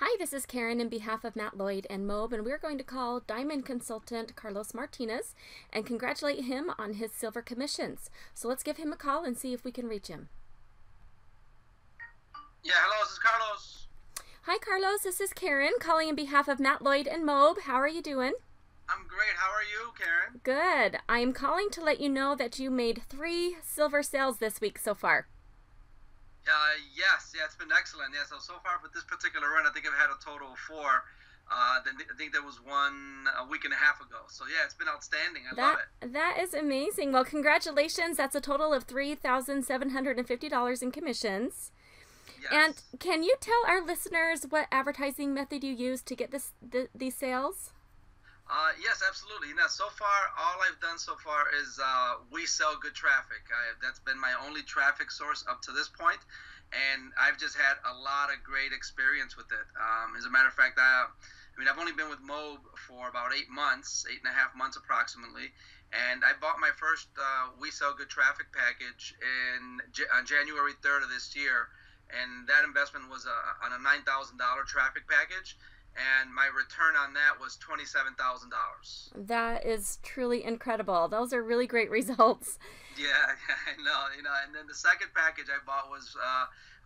Hi, this is Karen in behalf of Matt Lloyd and Mobe, and we're going to call diamond consultant Carlos Martinez and congratulate him on his silver commissions. So let's give him a call and see if we can reach him. Yeah, hello, this is Carlos. Hi, Carlos. This is Karen calling in behalf of Matt Lloyd and Mobe. How are you doing? I'm great. How are you, Karen? Good. I am calling to let you know that you made 3 silver sales this week so far. Yes, it's been excellent. Yeah, so far for this particular run, I think I've had a total of 4. Then I think there was one a week and a half ago. So yeah, it's been outstanding. I love it. That is amazing. Well, congratulations. That's a total of $3,750 in commissions. Yes. And can you tell our listeners what advertising method you used to get these sales? Yes, absolutely. Now, so far, all I've done so far is we sell good traffic. That's been my only traffic source up to this point, and I've just had a lot of great experience with it. As a matter of fact, I've only been with Mobe for about 8 months, 8.5 months approximately, and I bought my first We Sell Good Traffic package on January 3rd of this year, and that investment was on a $9,000 traffic package. And my return on that was $27,000. That is truly incredible. Those are really great results. Yeah, I know. And then the second package I bought was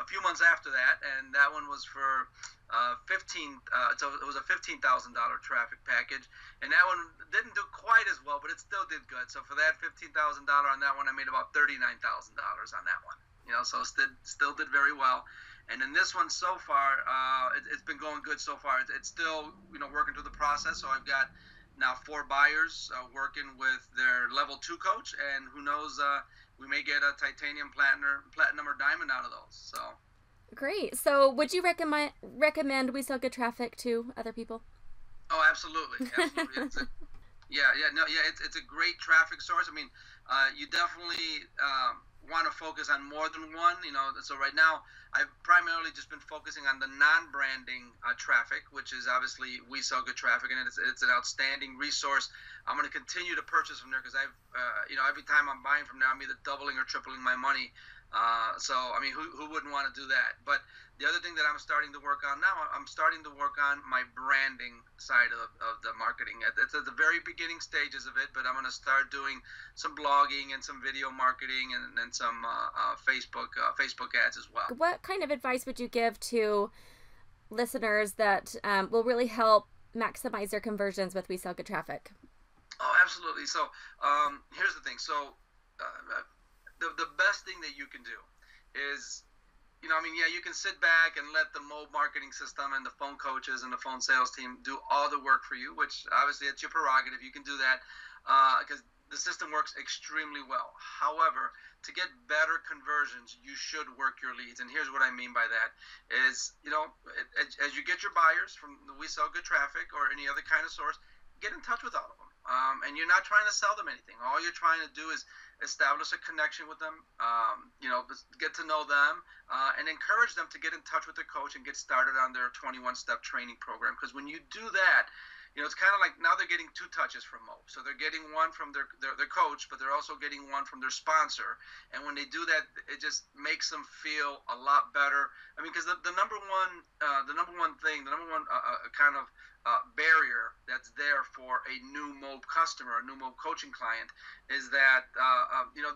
a few months after that, and that one was for so it was a $15,000 traffic package, and that one didn't do quite as well, but it still did good. So for that $15,000 on that one, I made about $39,000 on that one. So it still did very well. And in this one so far, it's been going good so far. It's still, working through the process. So I've got now 4 buyers working with their level 2 coach, and who knows, we may get a titanium, platinum, or diamond out of those. So great. So would you recommend We Sell Good Traffic to other people? Oh, absolutely. It's a great traffic source. I mean, you definitely want to focus on more than one. So right now I've primarily just been focusing on the non-branding traffic, which is obviously We Sell Good Traffic, and it's an outstanding resource. I'm going to continue to purchase from there because every time I'm buying from there, I'm either doubling or tripling my money. So I mean, who wouldn't want to do that? But the other thing that I'm starting to work on now, I'm starting to work on my branding side of the marketing. It's at the very beginning stages of it, but I'm going to start doing some blogging and some video marketing and some Facebook ads as well. What kind of advice would you give to listeners that will really help maximize their conversions with We Sell Good Traffic? Oh, absolutely. So here's the thing. So the best thing that you can do is, you can sit back and let the Mobe marketing system and the phone coaches and the phone sales team do all the work for you, which obviously it's your prerogative. You can do that because the system works extremely well. However, to get better conversions, you should work your leads. And here's what I mean by that is, as you get your buyers from the We Sell Good Traffic or any other kind of source, get in touch with all of them. And you're not trying to sell them anything. All you're trying to do is establish a connection with them, get to know them, and encourage them to get in touch with their coach and get started on their 21-step training program. Because when you do that, it's kind of like now they're getting 2 touches from Mobe. So they're getting one from their coach, but they're also getting one from their sponsor. And when they do that, it just makes them feel a lot better. I mean, because the number one barrier that's there for a new Mobe customer, a new Mobe coaching client, is that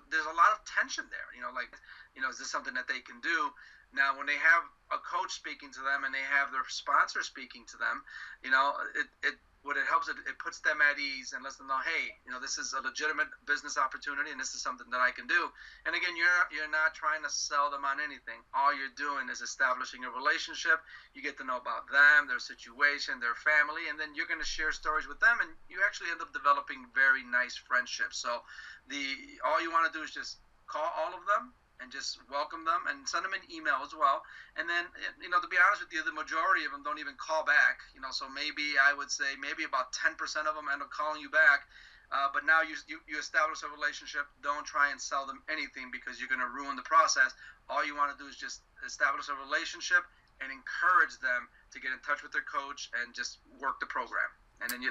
there's a lot of tension there. Is this something that they can do? Now, when they have a coach speaking to them and they have their sponsor speaking to them, it puts them at ease and lets them know, hey, this is a legitimate business opportunity and this is something that I can do. And again, you're not trying to sell them on anything. All you're doing is establishing a relationship. You get to know about them, their situation, their family, and then you're going to share stories with them, and you actually end up developing very nice friendships. So all you want to do is just call all of them and just welcome them and send them an email as well. And then, to be honest with you, the majority of them don't even call back. So maybe I would say about 10% of them end up calling you back. But now you establish a relationship. Don't try and sell them anything because you're going to ruin the process. All you want to do is just establish a relationship and encourage them to get in touch with their coach and just work the program. And then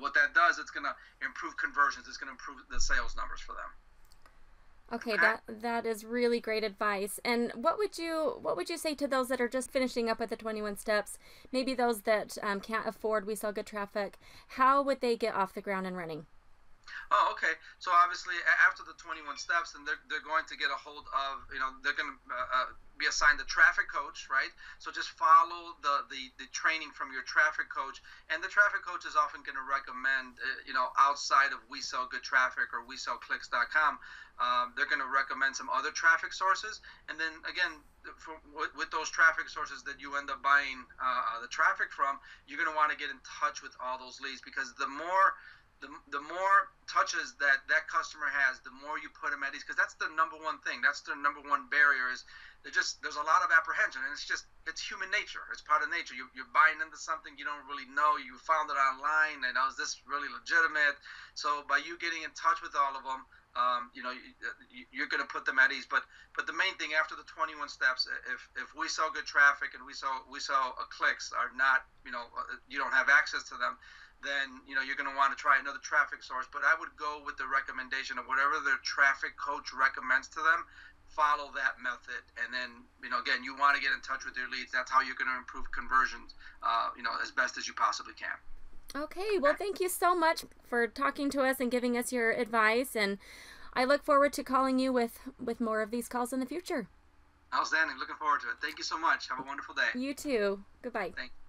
what that does, it's going to improve conversions. It's going to improve the sales numbers for them. Okay, Okay. that is really great advice. And what would you say to those that are just finishing up with the 21 steps? Maybe those that can't afford We Sell Good Traffic. How would they get off the ground and running? Oh, okay. So obviously, after the 21 steps, then they're going to get a hold of, they're going to be assigned a traffic coach, right? So just follow the training from your traffic coach, and the traffic coach is often going to recommend, outside of We Sell Good Traffic or WeSellClicks.com, they're going to recommend some other traffic sources, and then again, with those traffic sources that you end up buying the traffic from, you're going to want to get in touch with all those leads, because the more touches that customer has, the more you put them at ease, because that's the number one thing. That's the number one barrier. Is there's a lot of apprehension, and it's human nature. It's part of nature. You're buying into something you don't really know. You found it online, and is this really legitimate? So by you getting in touch with all of them, you're going to put them at ease. But the main thing after the 21 steps, if We Sell Good Traffic and we sell clicks are not, you don't have access to them, then you're going to want to try another traffic source. But I would go with the recommendation of whatever the traffic coach recommends to them. Follow that method, and then again, you want to get in touch with your leads. That's how you're going to improve conversions, as best as you possibly can. Okay, well, thank you so much for talking to us and giving us your advice, and I look forward to calling you with more of these calls in the future. Outstanding. Looking forward to it. Thank you so much. Have a wonderful day. You too. Goodbye. Thank you.